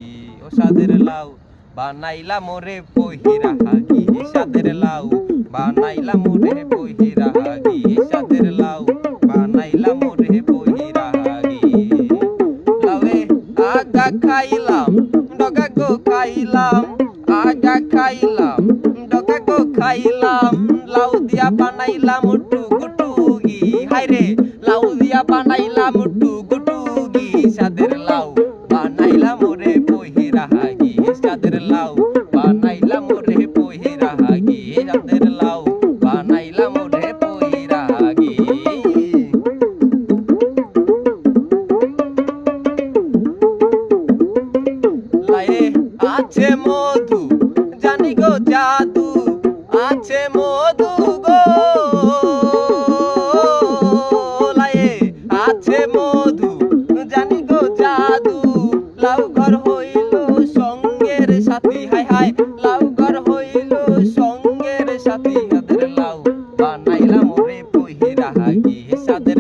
ও সাদের লাউ বানাইলা মোরে পহিরা হাগি সাদের লাউ বানাইলা মোরে পহিরা হাগি সাদের লাউ বানাইলা মোরে পহিরা হাগি লাউয়ে আগা খাইলাম ডগা গো খাইলাম আগা খাইলাম ডগা গো খাইলাম লাউ দিয়া বানাইলাম টুকুটুগি হায়রে লাউ দিয়া বানাইলাম টুকুটুগি সাদের লাউ বানাইলা মোরে পহিরা হাগি সাদের লাউ বানাইলা মোরে পহিরা হাগি সাদের লাউ বানাইলা মোরে পহিরা হাগি লায়ে আছে মধু জানি গো জাদু আছে মধু গো লায়ে আছে মধু জানি গো জাদু লাউ ঘর হইল সঙ্গের সাথী হায় হায় লাউ ঘর হইল সঙ্গের সাথী সাদের লাউ বানাইলা মোরে পহিরা হাগি সাদের